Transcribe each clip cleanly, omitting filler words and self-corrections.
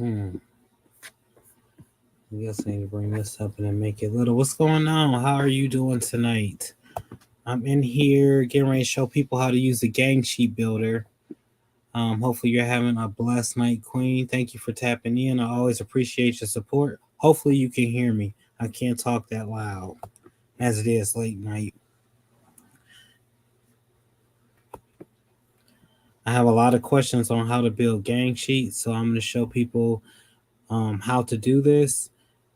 I guess I need to bring this up and then make it little. What's going on? How are you doing tonight? I'm in here getting ready to show people how to use the Gangsheet Builder. Hopefully you're having a blessed night, Queen. Thank you for tapping in. I always appreciate your support. Hopefully you can hear me. I can't talk that loud as it is late night. I have a lot of questions on how to build gang sheets, so I'm going to show people how to do this.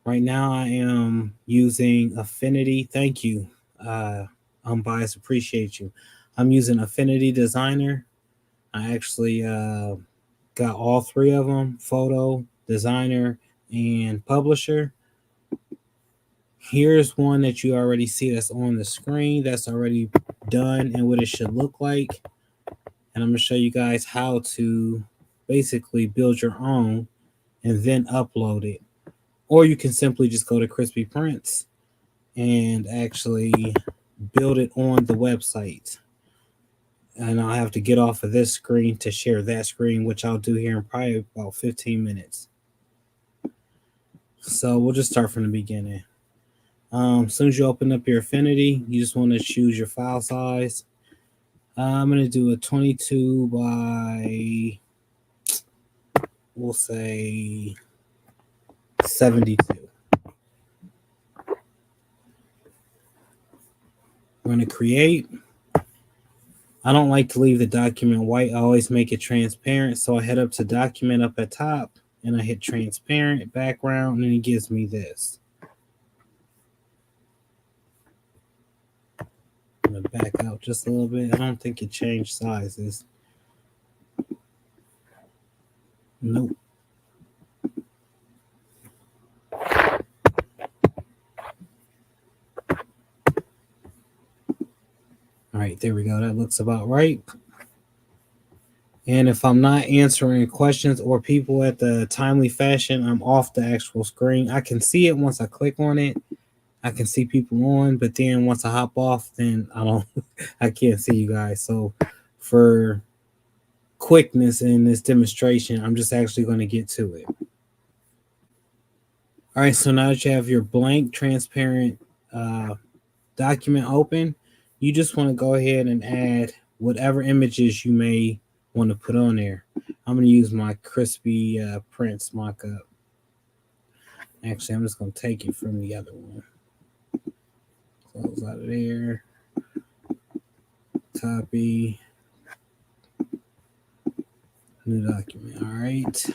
Right now, I am using Affinity. Thank you, Unbiased. Appreciate you. I'm using Affinity Designer. I actually got all three of them: Photo, Designer, and Publisher. Here's one that you already see that's on the screen. That's already done and what it should look like. And I'm going to show you guys how to basically build your own and then upload it. Or you can simply just go to Crispy Prints and actually build it on the website. And I'll have to get off of this screen to share that screen, which I'll do here in probably about 15 minutes. So we'll just start from the beginning. As soon as you open up your Affinity, you just want to choose your file size. I'm going to do a 22 by, we'll say, 72. We're going to create. I don't like to leave the document white. I always make it transparent. So I head up to document up at top and I hit transparent background and it gives me this. I'm going to back out just a little bit. I don't think it changed sizes. Nope. All right, there we go. That looks about right. And if I'm not answering questions or people at the timely fashion, I'm off the actual screen. I can see it once I click on it. I can see people on, but then once I hop off, then I can't see you guys. So for quickness in this demonstration, I'm just actually going to get to it. All right, so now that you have your blank transparent document open, you just want to go ahead and add whatever images you may want to put on there. I'm going to use my crispy prints mockup. Actually, I'm just going to take it from the other one. Close out of there. Copy. New document. All right.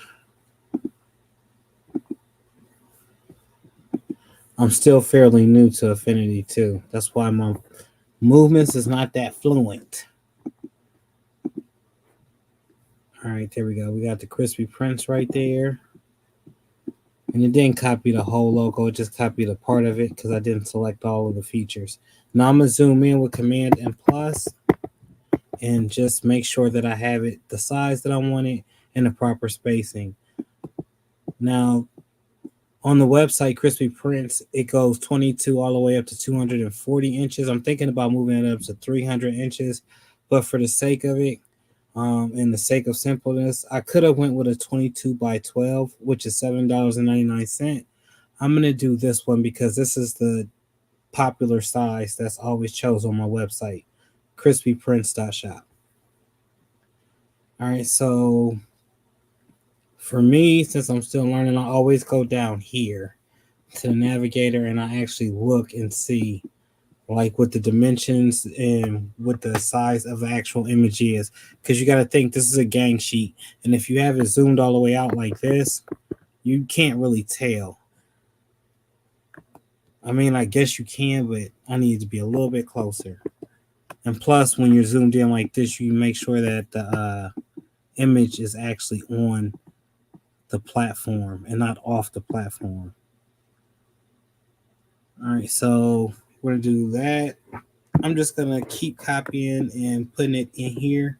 I'm still fairly new to Affinity too. That's why my movements is not that fluent. All right, there we go. We got the crispy prints right there. And it didn't copy the whole logo. It just copied a part of it because I didn't select all of the features. Now I'm going to zoom in with Command and Plus and just make sure that I have it the size that I want it and the proper spacing. Now, on the website, Crispy Prints, it goes 22 all the way up to 240 inches. I'm thinking about moving it up to 300 inches, but for the sake of it, and the sake of simpleness, I could have went with a 22 by 12, which is $7.99. I'm going to do this one because this is the popular size that's always chosen on my website, crispyprints.shop. All right, so for me, since I'm still learning, I always go down here to the navigator and I actually look and see like what the dimensions and what the size of the actual image is. Because you got to think this is a gang sheet. And if you have it zoomed all the way out like this, you can't really tell. I mean, I guess you can, but I need to be a little bit closer. And plus, when you're zoomed in like this, you make sure that the image is actually on the platform and not off the platform. All right, so we're going to do that. I'm just going to keep copying and putting it in here,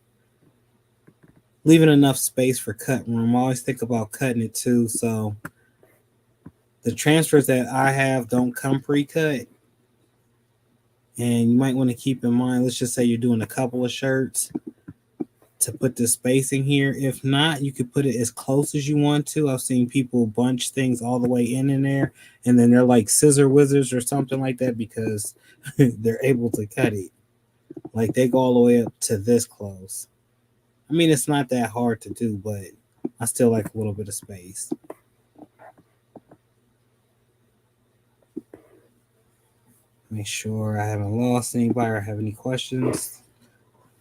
leaving enough space for cut room. I always think about cutting it too. So the transfers that I have don't come pre-cut. And you might want to keep in mind, let's just say you're doing a couple of shirts. to put the spacing here. If not, you could put it as close as you want to. I've seen people bunch things all the way in there, and then they're like scissor wizards or something like that because they're able to cut it. Like they go all the way up to this close. I mean, it's not that hard to do, but I still like a little bit of space. Make sure I haven't lost anybody or have any questions.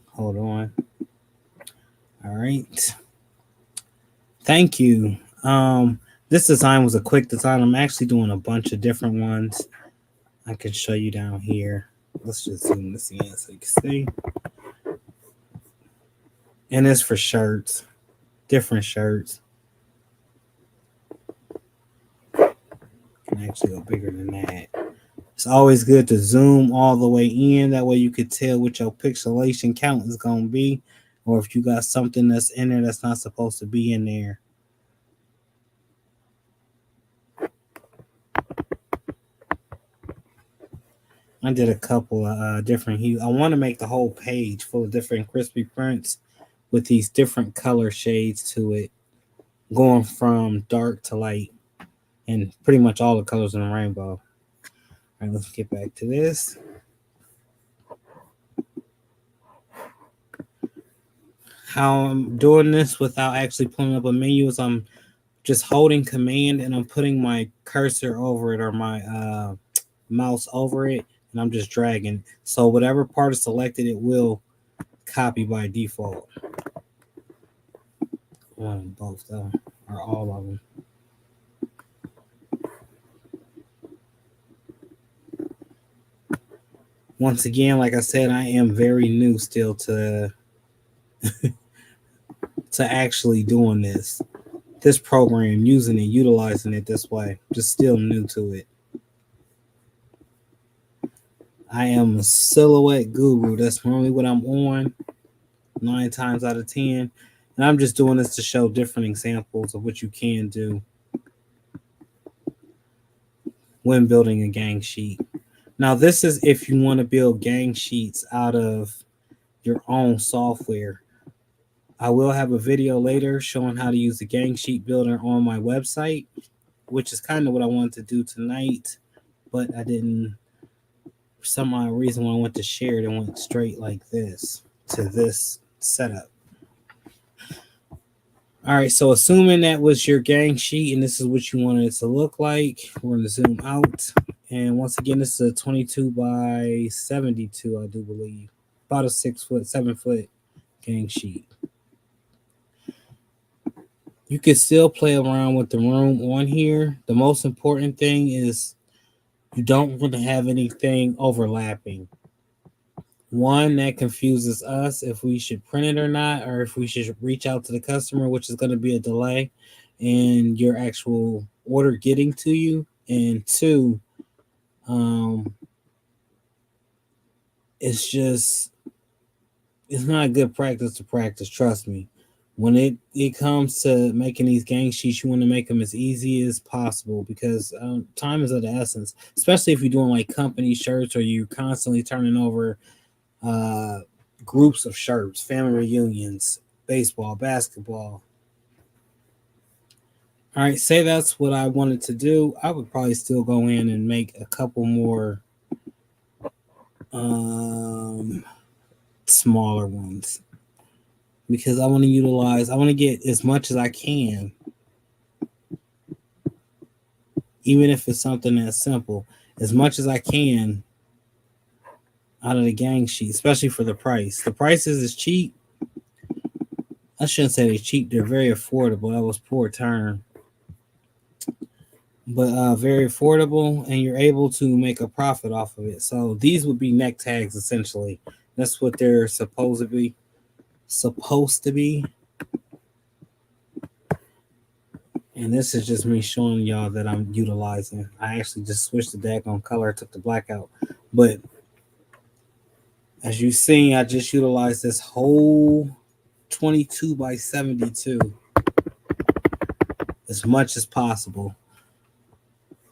Hold on. All right. Thank you. This design was a quick design. I'm actually doing a bunch of different ones. I can show you down here. Let's just zoom this in so you can see. And it's for shirts, different shirts. Can actually go bigger than that. It's always good to zoom all the way in. That way you can tell what your pixelation count is going to be, or if you got something that's in there that's not supposed to be in there. I did a couple of different hues. I want to make the whole page full of different crispy prints with these different color shades to it, going from dark to light, and pretty much all the colors in the rainbow. All right, let's get back to this. How I'm doing this without actually pulling up a menu is I'm just holding command and I'm putting my cursor over it or my mouse over it, and I'm just dragging. So whatever part is selected, it will copy by default. One, both though, or all of them. Once again, like I said, I am very new still to to actually doing this program, using it, utilizing it this way. Just still new to it. I am a silhouette guru. That's normally what I'm on 9 times out of 10. And I'm just doing this to show different examples of what you can do when building a gang sheet. Now, this is if you want to build gang sheets out of your own software. I will have a video later showing how to use the Gangsheet Builder on my website, which is kind of what I wanted to do tonight, but I didn't. For some odd reason, when I went to share it, it went straight like this to this setup. All right, so assuming that was your gang sheet and this is what you wanted it to look like, we're going to zoom out. And once again, this is a 22 by 72, I do believe. About a 6 foot, 7 foot gang sheet. You can still play around with the room on here. The most important thing is you don't want to have anything overlapping. One, that confuses us if we should print it or not, or if we should reach out to the customer, which is going to be a delay in your actual order getting to you. And two, it's not a good practice to practice, trust me. When it comes to making these gang sheets, you want to make them as easy as possible because time is of the essence, especially if you're doing like company shirts or you're constantly turning over groups of shirts, family reunions, baseball, basketball. All right, say that's what I wanted to do. I would probably still go in and make a couple more smaller ones because I want to get as much as I can, even if it's something that's simple, as much as I can out of the gang sheet, especially for the price. The prices is cheap. I shouldn't say they're cheap. They're very affordable. That was poor term. But very affordable, and you're able to make a profit off of it. So these would be neck tags, essentially. That's what they're supposed to be. And this is just me showing y'all that I'm utilizing. I actually just switched the daggone color, took the black out. But as you see, I just utilized this whole 22 by 72 as much as possible.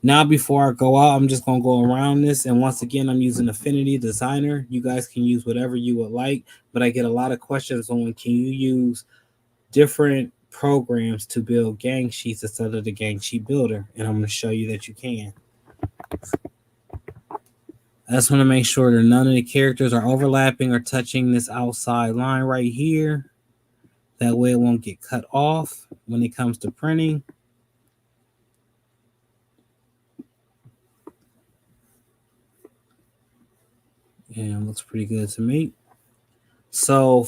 Now, before I go out, I'm just going to go around this. And once again, I'm using Affinity Designer. You guys can use whatever you would like. But I get a lot of questions on can you use different programs to build gang sheets instead of the Gangsheet Builder. And I'm going to show you that you can. I just want to make sure that none of the characters are overlapping or touching this outside line right here. That way it won't get cut off when it comes to printing. And it looks pretty good to me. So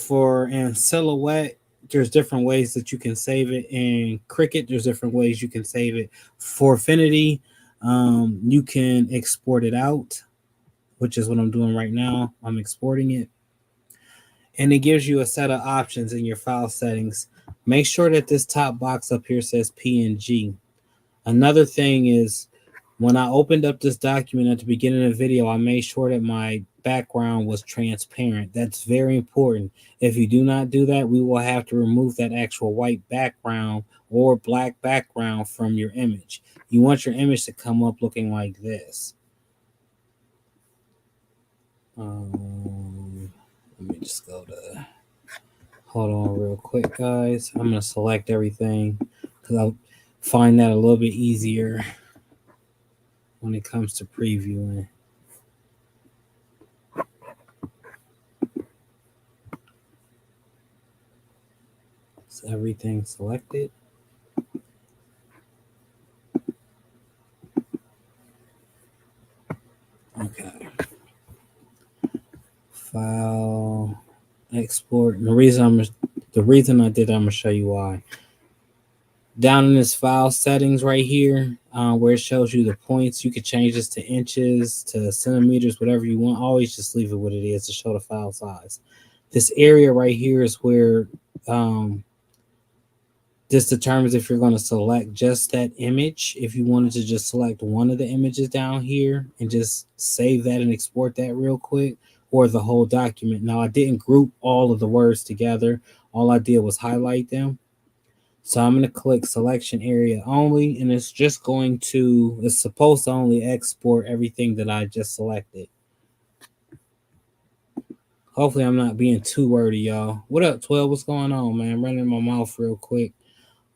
in Silhouette, there's different ways that you can save it. In Cricut, there's different ways you can save it. For Affinity, you can export it out, which is what I'm doing right now. I'm exporting it. And it gives you a set of options in your file settings. Make sure that this top box up here says PNG. Another thing is, when I opened up this document at the beginning of the video, I made sure that my background was transparent. That's very important. If you do not do that, we will have to remove that actual white background or black background from your image. You want your image to come up looking like this. Let me just go to, hold on real quick, guys. I'm going to select everything because I find that a little bit easier when it comes to previewing. Is everything selected? Okay. File, export. And the reason I did that, I'm gonna show you why. Down in this file settings right here, where it shows you the points, you could change this to inches, to centimeters, whatever you want. Always just leave it what it is to show the file size. This area right here is where this determines if you're going to select just that image. If you wanted to just select one of the images down here and just save that and export that real quick, or the whole document. Now, I didn't group all of the words together. All I did was highlight them. So I'm going to click selection area only, and it's supposed to only export everything that I just selected. Hopefully I'm not being too wordy, y'all. What up, 12? What's going on, man? I'm running my mouth real quick.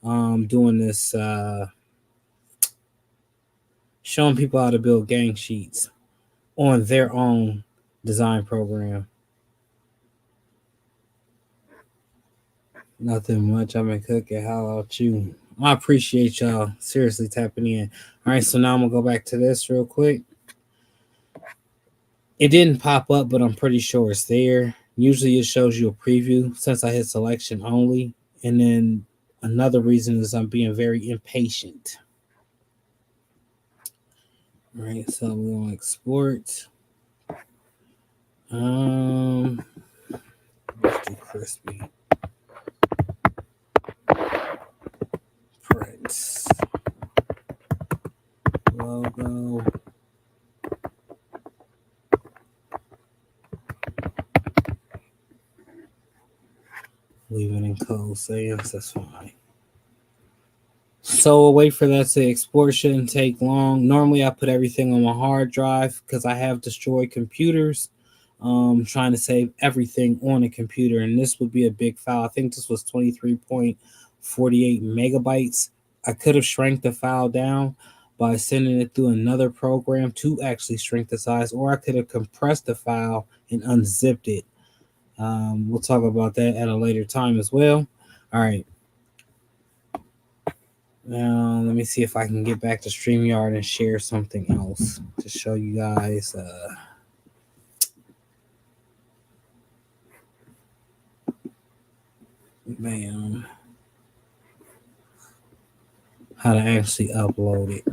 Doing this, showing people how to build gang sheets on their own design program. Nothing much. I've been cooking. How about you? I appreciate y'all seriously tapping in. All right, so now I'm gonna go back to this real quick. It didn't pop up, but I'm pretty sure it's there. Usually it shows you a preview since I hit selection only. And then another reason is I'm being very impatient. All right, so I'm going to export. Let's do crispy. Prints. Logo. Leave it in code sans, that's fine. So a wait for that to export shouldn't take long. Normally I put everything on my hard drive because I have destroyed computers. Trying to save everything on a computer, and this would be a big file. I think this was 23.48 megabytes. I could have shrank the file down by sending it through another program to actually shrink the size, or I could have compressed the file and unzipped it. We'll talk about that at a later time as well. All right. Now, let me see if I can get back to StreamYard and share something else to show you guys. Bam. How to actually upload it.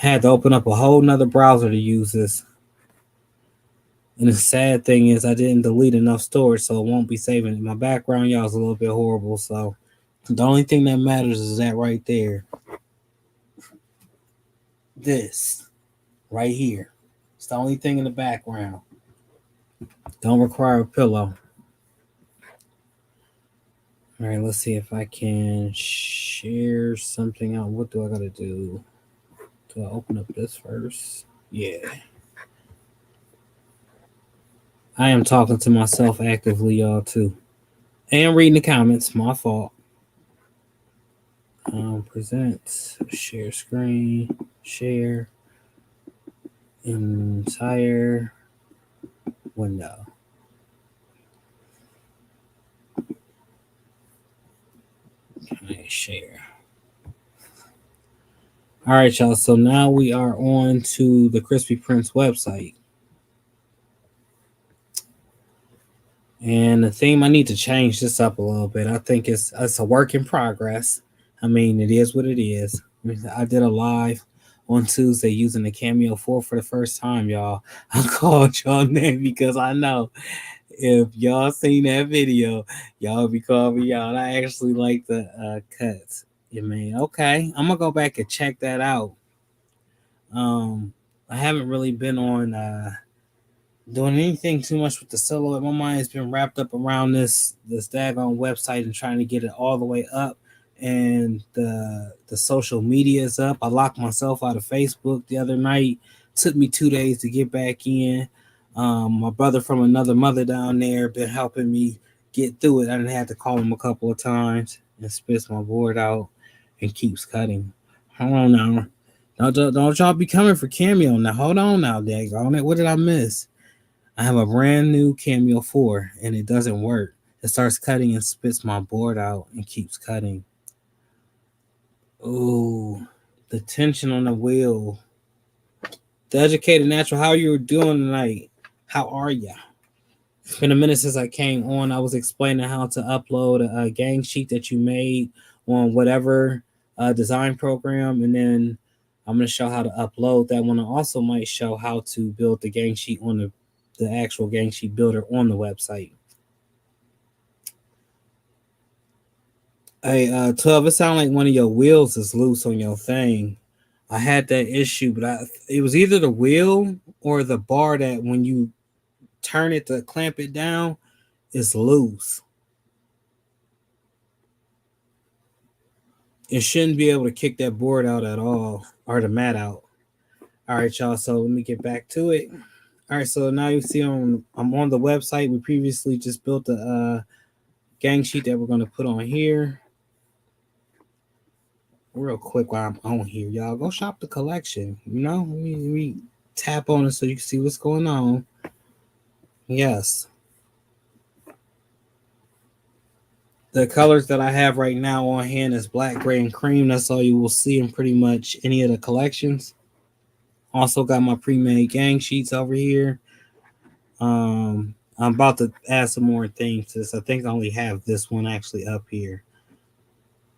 I had to open up a whole nother browser to use this. And the sad thing is I didn't delete enough storage, so it won't be saving it. My background, y'all, is a little bit horrible, so the only thing that matters is that right there. This right here. It's the only thing in the background. Don't require a pillow. All right, let's see if I can share something out. What do I got to do? So I'll open up this first. Yeah. I am talking to myself actively, y'all, too. And reading the comments. My fault. Present. Share screen. Share. Entire window. Okay, share. All right, y'all. So now we are on to the Crispy Prince website. And the theme, I need to change this up a little bit. I think it's a work in progress. I mean, it is what it is. I did a live on Tuesday using the Cameo 4 for the first time, y'all. I called y'all name because I know if y'all seen that video, y'all be calling me out. I actually like the cuts. Yeah, man. Okay, I'm gonna go back and check that out. I haven't really been on doing anything too much with the silhouette. My mind has been wrapped up around this daggone website and trying to get it all the way up. And the social media is up. I locked myself out of Facebook the other night. Took me 2 days to get back in. My brother from another mother down there been helping me get through it. I didn't have to call him a couple of times and spits my board out and keeps cutting. Hold on now. Don't y'all be coming for Cameo now. Hold on now, daggone it. What did I miss? I have a brand new Cameo 4 and it doesn't work. It starts cutting and spits my board out and keeps cutting. Ooh, the tension on the wheel. The Educated Natural, how you doing tonight? How are ya? It's been a minute since I came on. I was explaining how to upload a gang sheet that you made on whatever design program, and then I'm going to show how to upload that one. I also might show how to build the gang sheet on the actual Gangsheet Builder on the website. Hey, 12, it sounds like one of your wheels is loose on your thing. I had that issue, but it was either the wheel or the bar that when you turn it to clamp it down, it's loose. It shouldn't be able to kick that board out at all or the mat out. All right, y'all. So let me get back to it. All right, so now you see I'm on the website. We previously just built a gang sheet that we're going to put on here. Real quick while I'm on here, y'all go shop the collection. You know, we tap on it so you can see what's going on. Yes. The colors that I have right now on hand is black, gray, and cream. That's all you will see in pretty much any of the collections. Also got my pre-made gang sheets over here. I'm about to add some more things to this. I think I only have this one actually up here.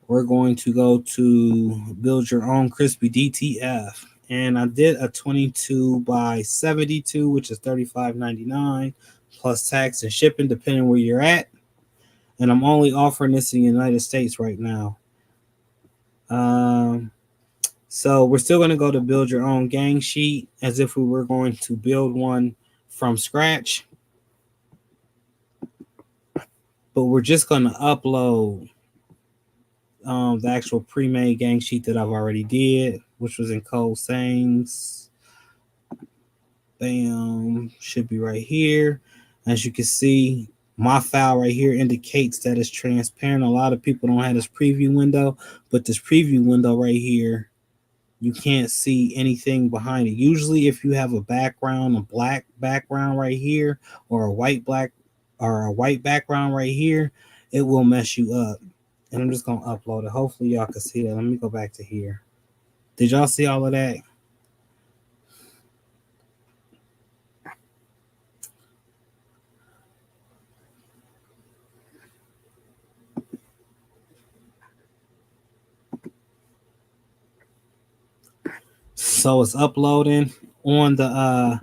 We're going to go to Build Your Own Crispy DTF. And I did a 22 by 72, which is $35.99 plus tax and shipping, depending where you're at. And I'm only offering this in the United States right now. So we're still going to go to Build Your Own Gang Sheet as if we were going to build one from scratch. But we're just going to upload the actual pre-made gang sheet that I've already did, which was in Code Sayings. Bam, should be right here. As you can see, my file right here indicates that it's transparent. A lot of people don't have this preview window, but this preview window right here, you can't see anything behind it. Usually if you have a background, a black background right here, or a white background right here, it will mess you up. And I'm just going to upload it. Hopefully y'all can see that. Let me go back to here. Did y'all see all of that? So it's uploading on the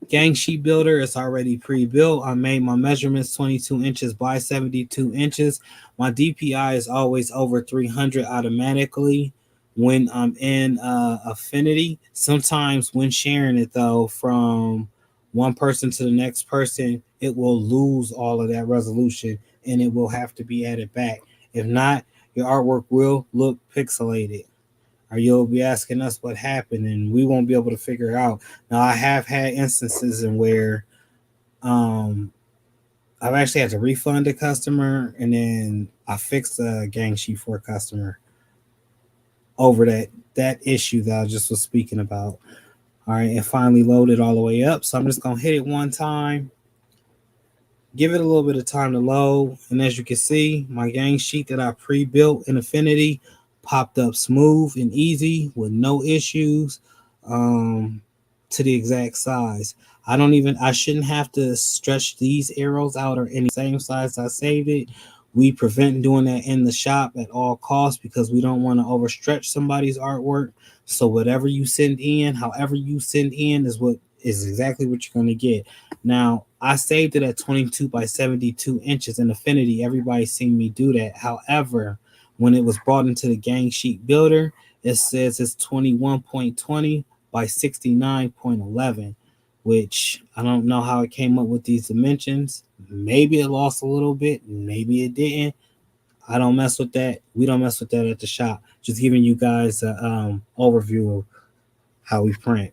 Gangsheet Builder. It's already pre-built. I made my measurements 22 inches by 72 inches. My DPI is always over 300 automatically when I'm in Affinity. Sometimes when sharing it though from one person to the next person, it will lose all of that resolution and it will have to be added back. If not, your artwork will look pixelated. or you'll be asking us what happened, and we won't be able to figure it out. Now, I have had instances in where um, I've actually had to refund a customer, and then I fixed a gang sheet for a customer over that issue that I just was speaking about. All right, and finally loaded all the way up. So I'm just gonna hit it one time, give it a little bit of time to load, and as you can see, my gang sheet that I pre-built in Affinity popped up smooth and easy with no issues, um, to the exact size. I shouldn't have to stretch these arrows out or any same size I saved it. We prevent doing that in the shop at all costs because we don't want to overstretch somebody's artwork. So whatever you send in, however you send in, is exactly what you're going to get. Now, I saved it at 22 by 72 inches in Affinity. Everybody's seen me do that. However, when it was brought into the Gangsheet Builder, it says it's 21.20 by 69.11, which I don't know how it came up with these dimensions. Maybe it lost a little bit, maybe it didn't. I don't mess with that. We don't mess with that at the shop. Just giving you guys a overview of how we print.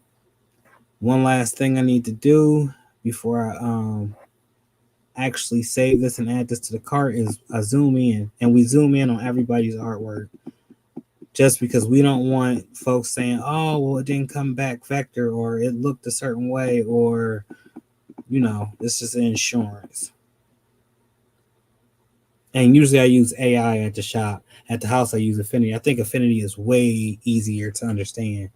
One last thing I need to do before I actually save this and add this to the cart is I zoom in, and we zoom in on everybody's artwork just because we don't want folks saying, oh, well, it didn't come back vector, or it looked a certain way, or, this is insurance. And usually I use AI at the shop. At the house, I use Affinity. I think Affinity is way easier to understand.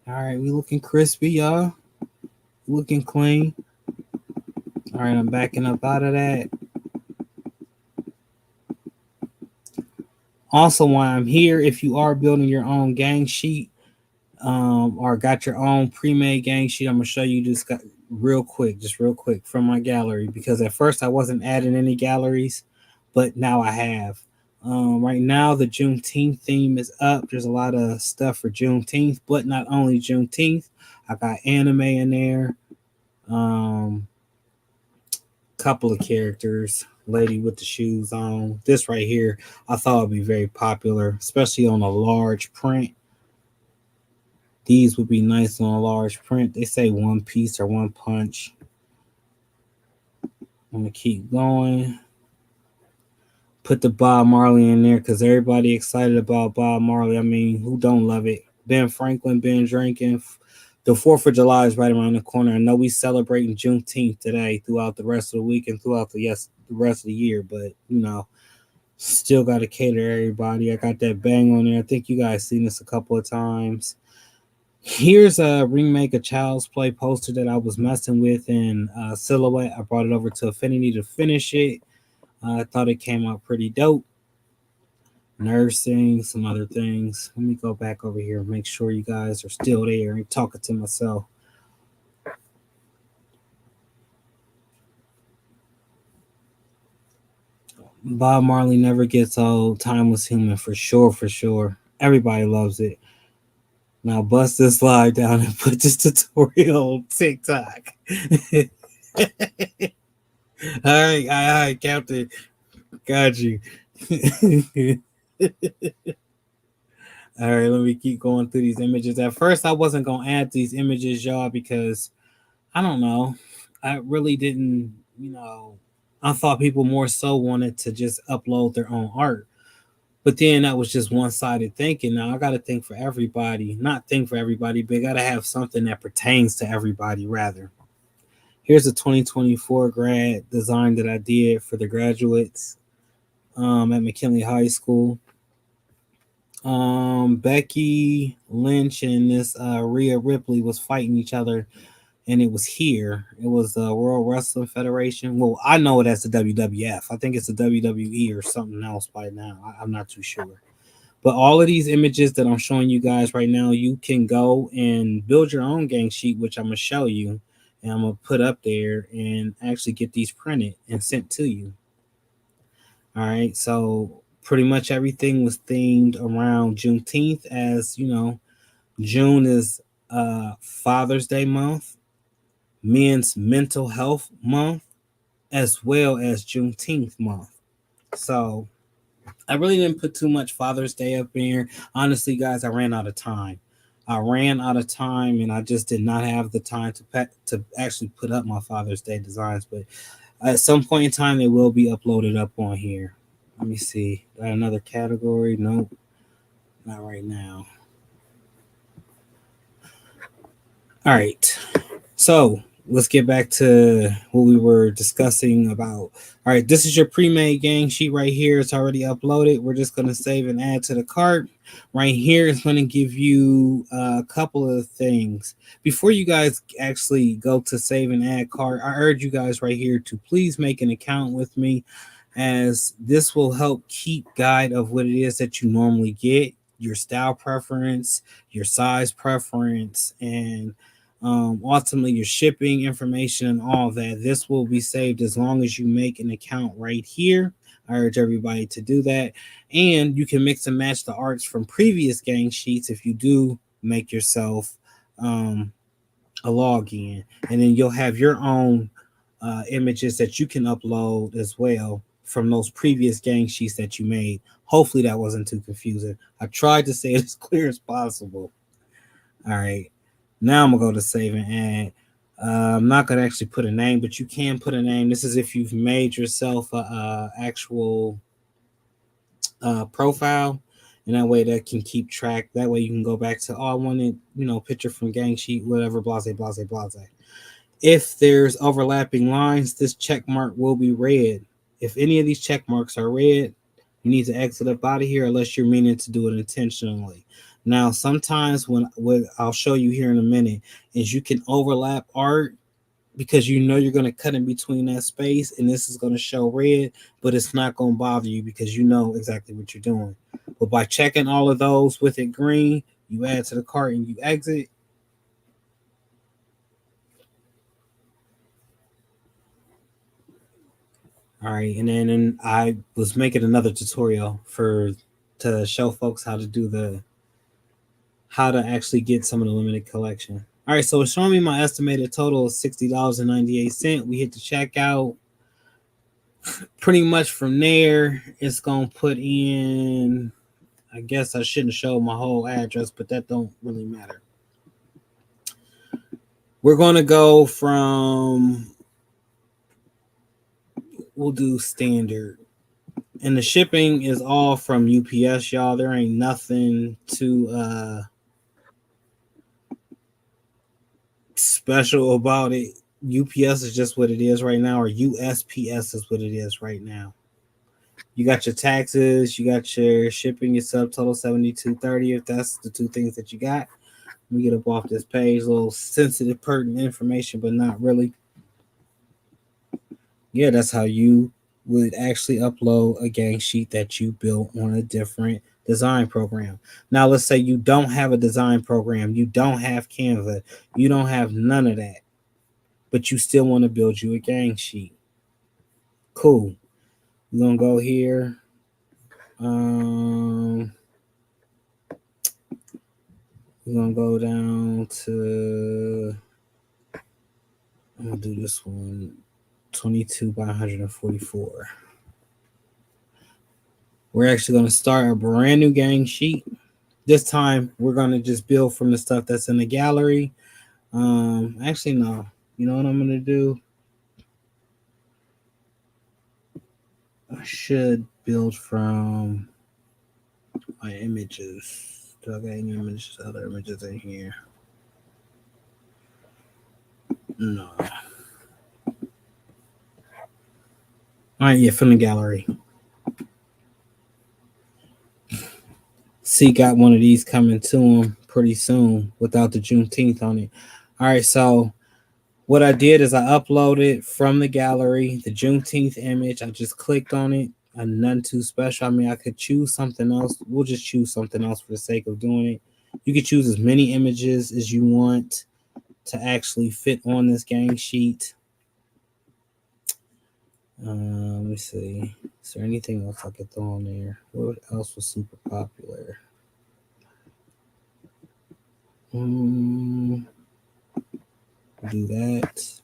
All right, we looking crispy, y'all. Looking clean. All right, I'm backing up out of that. Also, while I'm here, if you are building your own gang sheet, or got your own pre-made gang sheet, I'm gonna show you just real quick from my gallery, because at first I wasn't adding any galleries, but now I have. Right now the Juneteenth theme is up. There's a lot of stuff for Juneteenth, but not only Juneteenth. I got anime in there. Couple of characters. Lady with the shoes on. This right here, I thought would be very popular, especially on a large print. These would be nice on a large print. They say one piece or one punch. I'm gonna keep going. Put the Bob Marley in there because everybody excited about Bob Marley. I mean, who don't love it? Ben Franklin been drinking. The 4th of July is right around the corner. I know we celebrating Juneteenth today throughout the rest of the week and throughout the rest of the year, but still got to cater to everybody. I got that bang on there. I think you guys seen this a couple of times. Here's a remake of Child's Play poster that I was messing with in Silhouette. I brought it over to Affinity to finish it. I thought it came out pretty dope. Nursing, some other things. Let me go back over here and make sure you guys are still there and talking to myself. Bob Marley never gets old. Timeless human for sure, for sure. Everybody loves it. Now bust this slide down and put this tutorial on TikTok. All right, Captain. Got you. All right, let me keep going through these images. At first, I wasn't going to add these images, y'all, because I don't know. I really didn't, I thought people more so wanted to just upload their own art. But then that was just one-sided thinking. Now I got to think for everybody, not think for everybody, but I got to have something that pertains to everybody rather. Here's a 2024 grad design that I did for the graduates at McKinley High School. Becky Lynch and this Rhea Ripley was fighting each other, and it was here. It was the World Wrestling Federation. Well, I know it as the WWF. I think it's the WWE or something else by now. I'm not too sure. But all of these images that I'm showing you guys right now, you can go and build your own gang sheet, which I'm going to show you. And I'm going to put up there and actually get these printed and sent to you. All right. So pretty much everything was themed around Juneteenth, as June is Father's Day month, Men's Mental Health Month, as well as Juneteenth month. So I really didn't put too much Father's Day up in here. Honestly, guys, I ran out of time. And I just did not have the time to actually put up my Father's Day designs. But at some point in time, they will be uploaded up on here. Let me see. Got another category? Nope, not right now. All right. So let's get back to what we were discussing about. All right, this is your pre-made gang sheet right here. It's already uploaded. We're just going to save and add to the cart. Right here is going to give you a couple of things. Before you guys actually go to save and add cart, I urge you guys right here to please make an account with me, as this will help keep guide of what it is that you normally get, your style preference, your size preference, and ultimately your shipping information and all that. This will be saved as long as you make an account right here. I urge everybody to do that. And you can mix and match the arts from previous gang sheets if you do make yourself a login. And then you'll have your own images that you can upload as well from those previous gang sheets that you made. Hopefully that wasn't too confusing. I tried to say it as clear as possible. All right. Now I'm gonna go to save and add. I'm not gonna actually put a name, but you can put a name. This is if you've made yourself a actual profile, and that way that can keep track. That way you can go back to, oh, I wanted, picture from gang sheet, whatever, blase, blase, blase. If there's overlapping lines, this check mark will be red. If any of these check marks are red, you need to exit up out of here unless you're meaning to do it intentionally. Now, sometimes what I'll show you here in a minute is you can overlap art because you know you're going to cut in between that space, and this is going to show red, but it's not going to bother you because you know exactly what you're doing. But by checking all of those with it green, you add to the cart and you exit. All right, and then I was making another tutorial to show folks how to actually get some of the limited collection. All right, so it's showing me my estimated total of $60.98. We hit the checkout. Pretty much from there, it's gonna put in. I guess I shouldn't show my whole address, but that don't really matter. We're gonna go from. We'll do standard. And the shipping is all from UPS, y'all. There ain't nothing to special about it. UPS is just what it is right now, or USPS is what it is right now. You got your taxes, you got your shipping, your subtotal $72.30. If that's the two things that you got, let me get up off this page. A little sensitive, pertinent information, but not really. Yeah, that's how you would actually upload a gang sheet that you built on a different design program. Now, let's say you don't have a design program, you don't have Canva, you don't have none of that, but you still want to build you a gang sheet. Cool. We're gonna go here. We're gonna go down to. I'm gonna do this one. 22 by 144. We're actually going to start a brand new gang sheet. This time, we're going to just build from the stuff that's in the gallery. Actually, no. You know what I'm going to do? I should build from my images. Do I got any images, other images in here? No. All right, yeah, from the gallery. See, got one of these coming to him pretty soon without the Juneteenth on it. All right, so what I did is I uploaded from the gallery the Juneteenth image. I just clicked on it. Nothing too special. I mean, I could choose something else. We'll just choose something else for the sake of doing it. You can choose as many images as you want to actually fit on this gang sheet. Let me see. Is there anything else I could throw on there? What else was super popular? Do that.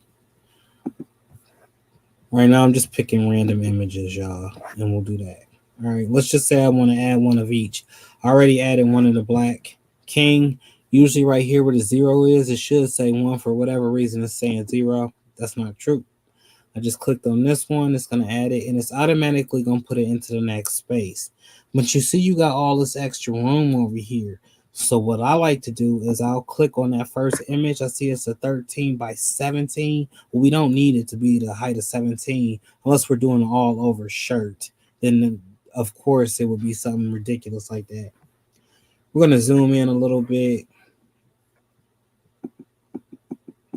Right now, I'm just picking random images, y'all, and we'll do that. All right, let's just say I want to add one of each. I already added one of the black king. Usually right here where the zero is, it should say one. For whatever reason it's saying zero. That's not true. I just clicked on this one. It's going to add it, and it's automatically going to put it into the next space. But you see you got all this extra room over here. So what I like to do is I'll click on that first image. I see it's a 13 by 17. Well, we don't need it to be the height of 17 unless we're doing an all over shirt. Then of course it would be something ridiculous like that. We're going to zoom in a little bit.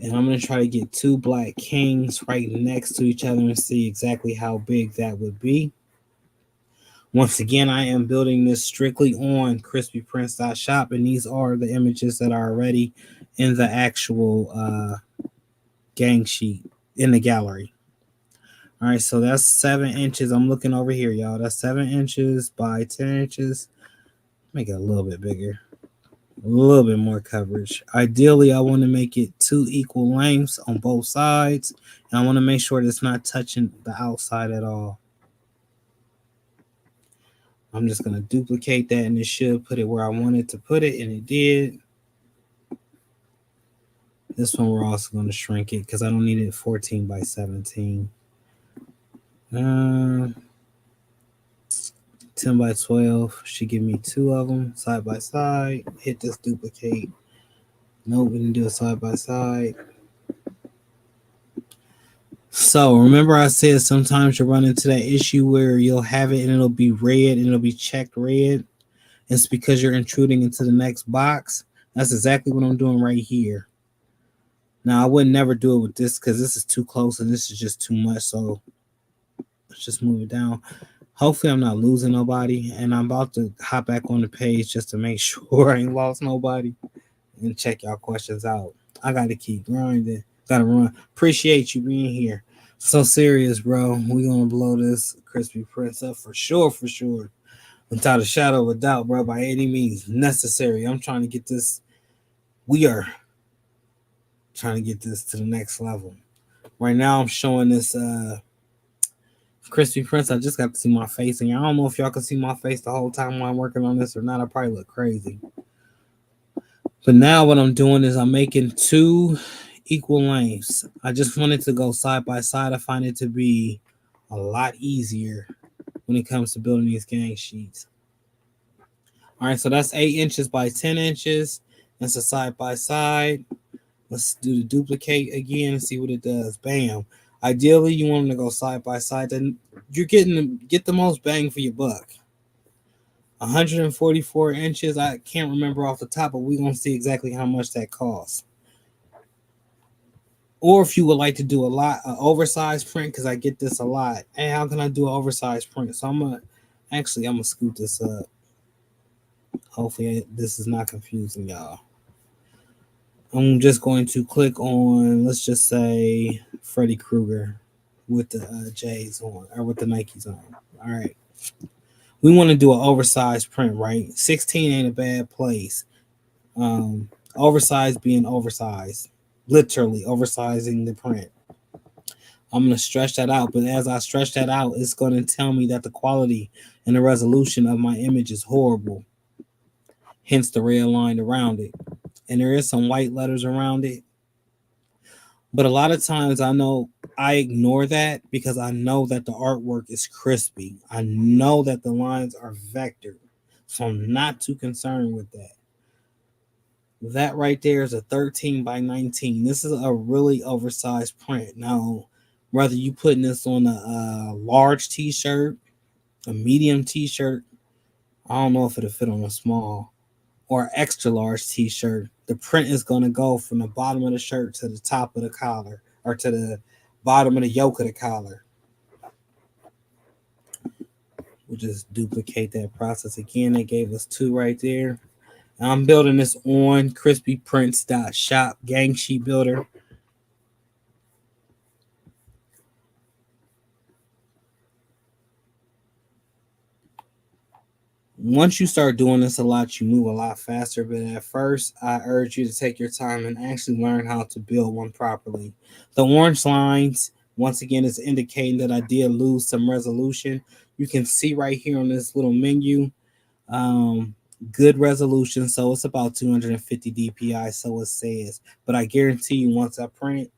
And I'm going to try to get two black kings right next to each other and see exactly how big that would be. Once again, I am building this strictly on crispyprints.shop, and these are the images that are already in the actual gang sheet in the gallery. All right, so that's 7 inches. I'm looking over here, y'all. That's 7 inches by 10 inches. Make it a little bit bigger. A little bit more coverage. Ideally, I want to make it 2 equal lengths on both sides, and I want to make sure that it's not touching the outside at all. I'm just going to duplicate that, and it should put it where I wanted to put it, and it did. This one we're also going to shrink it because I don't need it 14 by 17. 10 by 12 should give me 2 of them side by side. Hit this duplicate. Nope, we didn't do it side by side. So remember I said sometimes you run into that issue where you'll have it and it'll be red and it'll be checked red. It's because you're intruding into the next box. That's exactly what I'm doing right here. Now I would never do it with this because this is too close and this is just too much. So let's just move it down. Hopefully I'm not losing nobody. And I'm about to hop back on the page just to make sure I ain't lost nobody and check y'all questions out. I got to keep grinding. Gotta run. Appreciate you being here. So serious, bro. We gonna blow this crispy prints up for sure, for sure. Without a shadow of a doubt, bro. By any means necessary. I'm trying to get this. We are trying to get this to the next level. Right now, I'm showing this crispy prints. I just got to see my face, and I don't know if y'all can see my face the whole time while I'm working on this or not. I probably look crazy. But now what I'm doing is I'm making 2 equal lengths. I just wanted to go side by side. I find it to be a lot easier when it comes to building these gang sheets. All right, so that's 8 inches by 10 inches. That's a side by side. Let's do the duplicate again and see what it does. Bam. Ideally, you want them to go side by side. Then you're get the most bang for your buck. 144 inches. I can't remember off the top, but we're going to see exactly how much that costs. Or if you would like to do an oversized print, because I get this a lot. Hey, how can I do an oversized print? So I'm gonna scoot this up. Hopefully this is not confusing y'all. I'm just going to click on, let's just say Freddy Krueger with the J's on, or with the Nikes on. All right. We want to do an oversized print, right? 16 ain't a bad place. Oversized being oversized. Literally oversizing the print. I'm going to stretch that out, but as I stretch that out, it's going to tell me that the quality and the resolution of my image is horrible. Hence the red line around it. And there is some white letters around it. But a lot of times I know I ignore that because I know that the artwork is crispy. I know that the lines are vectored. So I'm not too concerned with that. That right there is a 13 by 19. This is a really oversized print. Now, whether you putting this on a large t-shirt, a medium t-shirt, I don't know if it'll fit on a small or extra large t-shirt, the print is going to go from the bottom of the shirt to the top of the collar or to the bottom of the yoke of the collar. We'll just duplicate that process again. They gave us 2 right there. I'm building this on crispyprints.shop Gangsheet Builder. Once you start doing this a lot, you move a lot faster. But at first, I urge you to take your time and actually learn how to build one properly. The orange lines, once again, is indicating that I did lose some resolution. You can see right here on this little menu, good resolution. So it's about 250 DPI, so it says. But I guarantee you, once I print,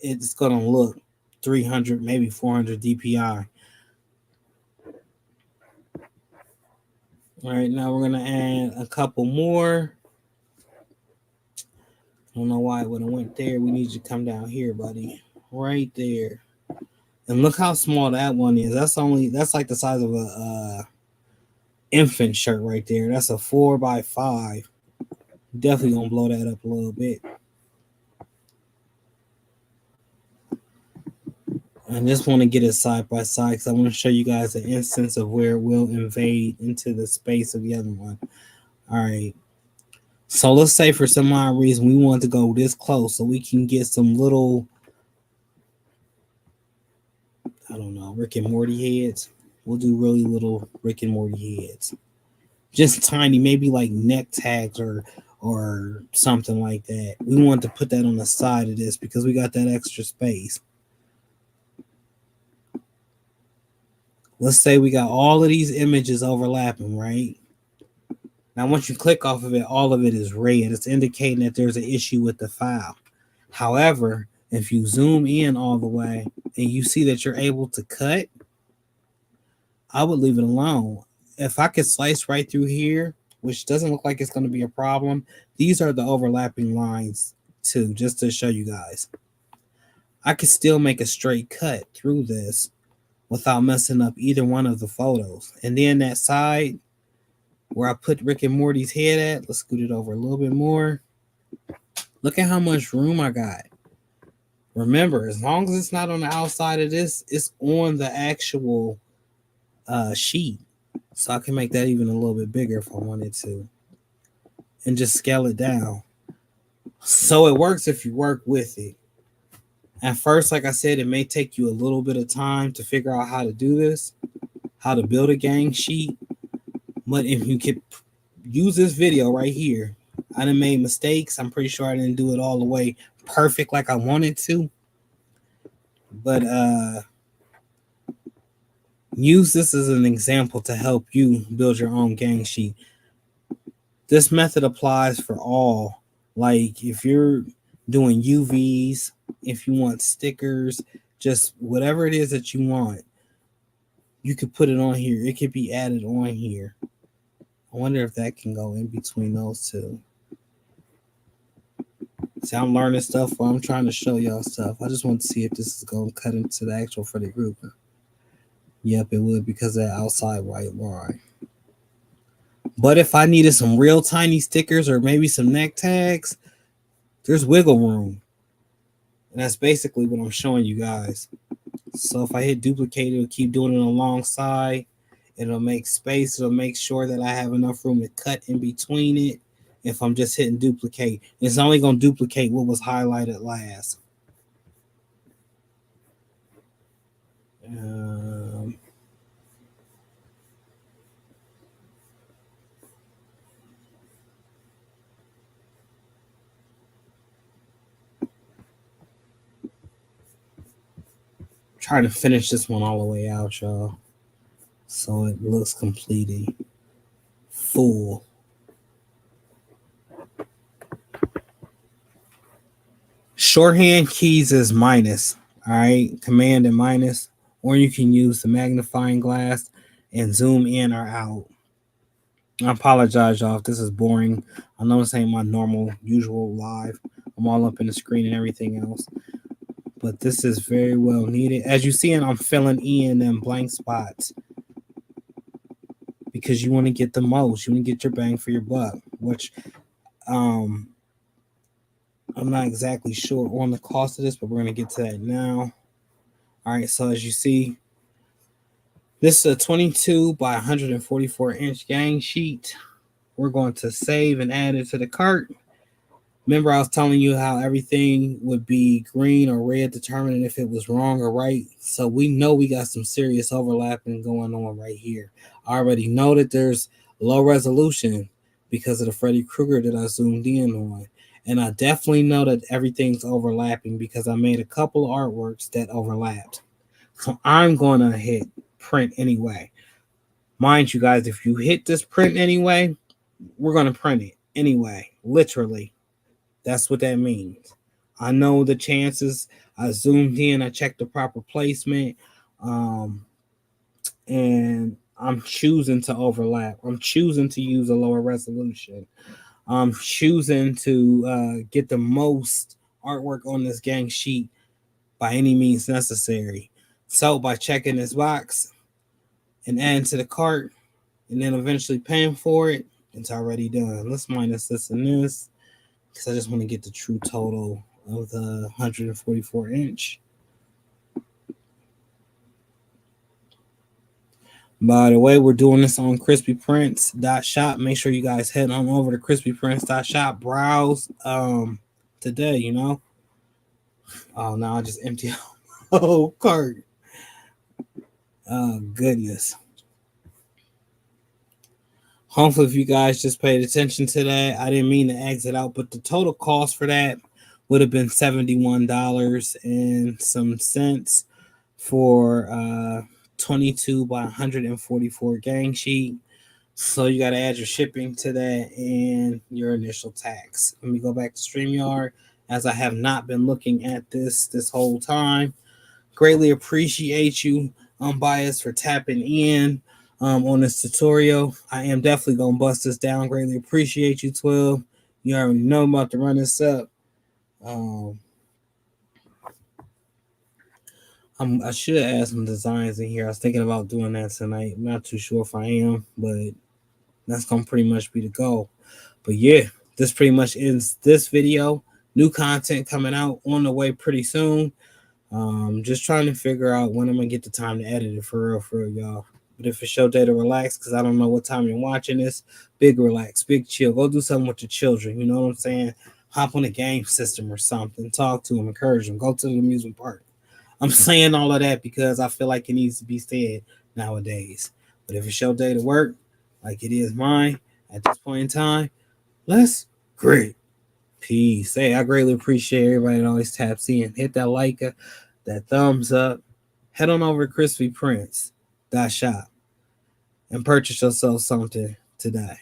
it's going to look 300, maybe 400 DPI. All right, now we're going to add a couple more. I don't know why it would have went there. We need you to come down here, buddy. Right there. And look how small that one is. That's like the size of a infant shirt right there. That's a 4x5. Definitely gonna blow that up a little bit. I just want to get it side by side because I want to show you guys an instance of where it will invade into the space of the other one. All right. So let's say for some odd reason we want to go this close so we can get some little, I don't know, Rick and Morty heads. We'll do really little Rick and Morty heads. Just tiny, maybe like neck tags or something like that. We want to put that on the side of this because we got that extra space. Let's say we got all of these images overlapping, right? Now, once you click off of it, all of it is red. It's indicating that there's an issue with the file. However, if you zoom in all the way and you see that you're able to cut, I would leave it alone. If I could slice right through here, which doesn't look like it's going to be a problem, these are the overlapping lines too, just to show you guys. I could still make a straight cut through this without messing up either one of the photos. And then that side where I put Rick and Morty's head at, let's scoot it over a little bit more. Look at how much room I got. Remember, as long as it's not on the outside of this, it's on the actual sheet. So I can make that even a little bit bigger if I wanted to. And just scale it down. So it works if you work with it. At first, like I said, it may take you a little bit of time to figure out how to do this, how to build a gang sheet. But if you could use this video right here, I done made mistakes. I'm pretty sure I didn't do it all the way perfect like I wanted to. But use this as an example to help you build your own gang sheet. This method applies for all. Like if you're doing UVs, if you want stickers, just whatever it is that you want, you could put it on here. It could be added on here. I wonder if that can go in between those two. See, I'm learning stuff while I'm trying to show y'all stuff. I just want to see if this is going to cut into the actual for the group. Yep, it would because of that outside white line. But if I needed some real tiny stickers or maybe some neck tags, there's wiggle room. And that's basically what I'm showing you guys. So if I hit duplicate, it'll keep doing it alongside. It'll make space. It'll make sure that I have enough room to cut in between it. If I'm just hitting duplicate, it's only going to duplicate what was highlighted last. Trying to finish this one all the way out, y'all, so it looks completely full. Shorthand keys is minus, all right, command and minus, or you can use the magnifying glass and zoom in or out. I apologize, y'all, if this is boring. I know this ain't my normal, usual live. I'm all up in the screen and everything else. But this is very well needed. As you see, I'm filling in them blank spots because you want to get the most. You want to get your bang for your buck, which I'm not exactly sure on the cost of this, but we're going to get to that now. All right, so as you see, this is a 22 by 144 inch gang sheet. We're going to save and add it to the cart. Remember, I was telling you how everything would be green or red, determining if it was wrong or right. So we know we got some serious overlapping going on right here. I already know that there's low resolution because of the Freddy Krueger that I zoomed in on. And I definitely know that everything's overlapping because I made a couple of artworks that overlapped. So I'm going to hit print anyway. Mind you guys, if you hit this print anyway, we're going to print it anyway. Literally. That's what that means. I know the chances. I zoomed in. I checked the proper placement. And I'm choosing to overlap. I'm choosing to use a lower resolution. I'm choosing to get the most artwork on this gang sheet by any means necessary. So by checking this box and adding to the cart and then eventually paying for it, it's already done. Let's minus this and this because I just want to get the true total of the 144 inch. By the way, we're doing this on crispyprints.shop. Make sure you guys head on over to crispyprints.shop. Browse today, you know. Oh, now I just empty out my whole cart. Oh, goodness. Hopefully, if you guys just paid attention to that, I didn't mean to exit out, but the total cost for that would have been $71 and some cents for 22 by 144 gang sheet. So you got to add your shipping to that and your initial tax. Let me go back to StreamYard as I have not been looking at this whole time. Greatly appreciate you, Unbiased, for tapping in on this tutorial. I am definitely going to bust this down. Greatly appreciate you, 12. You already know I'm about to run this up. I should add some designs in here. I was thinking about doing that tonight. I'm not too sure if I am, but that's going to pretty much be the goal. But yeah, this pretty much ends this video. New content coming out on the way pretty soon. Just trying to figure out when I'm going to get the time to edit it for real, y'all. But if it's your day to relax, because I don't know what time you're watching this, big relax, big chill. Go do something with your children. You know what I'm saying? Hop on a game system or something. Talk to them, encourage them. Go to the amusement park. I'm saying all of that because I feel like it needs to be said nowadays. But if it's your day to work, like it is mine at this point in time, let's grit. Peace. Hey, I greatly appreciate everybody that always taps in. Hit that like, that thumbs up. Head on over to crispyprints.shop and purchase yourself something today.